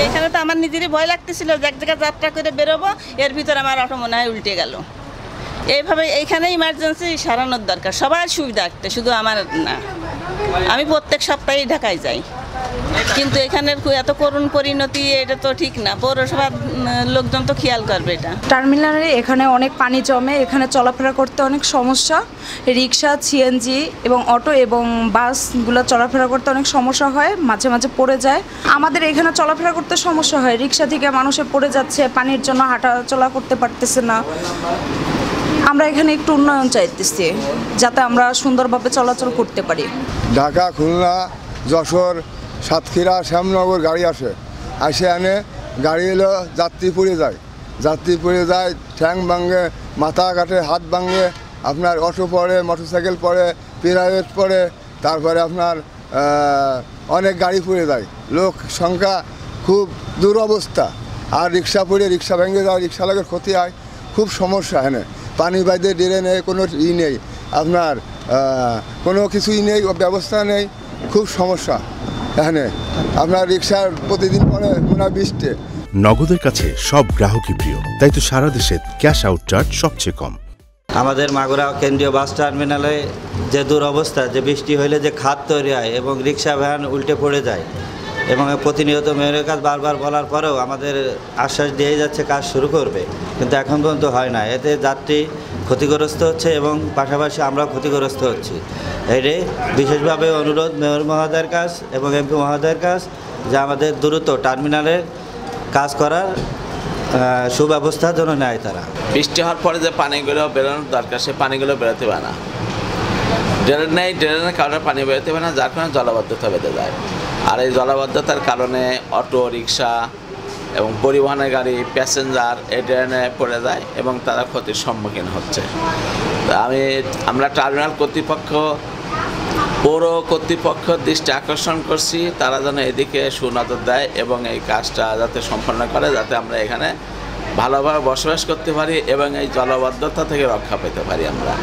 এখানে তো আমার নিজেরই ভয় লাগতেছিল যে এক জায়গায় যাত্রা করে বেরোবো, এর ভিতর আমার অটো মনে হয় উল্টে গেল। এইভাবে এইখানে ইমার্জেন্সি সারানোর দরকার, সবার সুবিধা একটা, শুধু আমার না। আমি প্রত্যেক সপ্তাহেই ঢাকায় যাই, কিন্তু এখানের এত করুণ পরিণতি, এটা তো ঠিক না। পৌরসভার লোকজন তো খেয়াল করবে এটা। টার্মিনালে এখানে অনেক পানি জমে, এখানে চলাফেরা করতে অনেক সমস্যা। রিক্সা, সিএনজি এবং অটো এবং বাসগুলো চলাফেরা করতে অনেক সমস্যা হয়, মাঝে মাঝে পড়ে যায়। আমাদের এখানে চলাফেরা করতে সমস্যা হয়, রিক্সা থেকে মানুষে পড়ে যাচ্ছে, পানির জন্য হাঁটা চলা করতে পারতেছে না। আমরা এখানে একটু উন্নয়ন চাইতেছি, যাতে আমরা সুন্দরভাবে চলাচল করতে পারি। ঢাকা, খুলনা, যশোর, সাতক্ষীরা, শ্যামনগর গাড়ি আসে আনে, গাড়ি এলো যাত্রী পড়ে যায়, ঠ্যাং ভাঙে, মাথা কাটে, হাত ভাঙে, আপনার অটো পড়ে, মোটরসাইকেল পড়ে, প্রাইভেট পড়ে, তারপরে আপনার অনেক গাড়ি পড়ে যায়, লোক সংখ্যা খুব দুরবস্থা। আর রিক্সা পড়ে, রিক্সা ভেঙে যায়, রিক্সা লোকের ক্ষতি হয়, খুব সমস্যা। এখানে পানি বাইতে ড্রেনে কোনো নেই, আপনার কোনো কিছুই নেই, ব্যবস্থা নেই, খুব সমস্যা। এখানে আপনার রিক্সার প্রতিদিন পরে মনে হয় 20টে। নগদের কাছে সব গ্রাহকই প্রিয়, তাই তো সারা দেশে ক্যাশ আউট চার্জ সবচেয়ে কম। আমাদের মাগুরা কেন্দ্রীয় বাস টার্মিনালে যে দুরবস্থা, যে বৃষ্টি হইলে যে খাদ তৈরি হয় এবং রিক্সা ভ্যান উল্টে পড়ে যায়, এবং প্রতিনিয়ত মেয়রের কাজ বারবার বলার পরেও আমাদের আশ্বাস দিয়ে যাচ্ছে কাজ শুরু করবে, কিন্তু এখন পর্যন্ত হয় না। এতে যাত্রী ক্ষতিগ্রস্ত হচ্ছে এবং পাশাপাশি আমরাও ক্ষতিগ্রস্ত হচ্ছি। এটি বিশেষভাবে অনুরোধ মেয়র মহোদয়ের কাছ এবং এমপি মহোদয়ের কাছ যে আমাদের দ্রুত টার্মিনালের কাজ করার সুব্যবস্থার জন্য নেয় তারা। বৃষ্টি হওয়ার পরে যে পানিগুলো বেরোনোর দরকার, সে পানিগুলো বেরোতে পারে না, ড্রেন নেই, ড্রেনের কারণে পানি বেরোতে পারে না, যার কারণে জলাবদ্ধতা বেঁধে যায়। আর এই জলাবদ্ধতার কারণে অটো, রিক্সা এবং পরিবহনের গাড়ি, প্যাসেঞ্জার এই ড্রেনে পড়ে যায় এবং তারা ক্ষতির সম্মুখীন হচ্ছে। আমরা টার্মিনাল কর্তৃপক্ষ, পৌর কর্তৃপক্ষের দৃষ্টি আকর্ষণ করছি, তারা যেন এদিকে সুনজর দেয় এবং এই কাজটা যাতে সম্পন্ন করে, যাতে আমরা এখানে ভালোভাবে বসবাস করতে পারি এবং এই জলাবদ্ধতা থেকে রক্ষা পেতে পারি আমরা।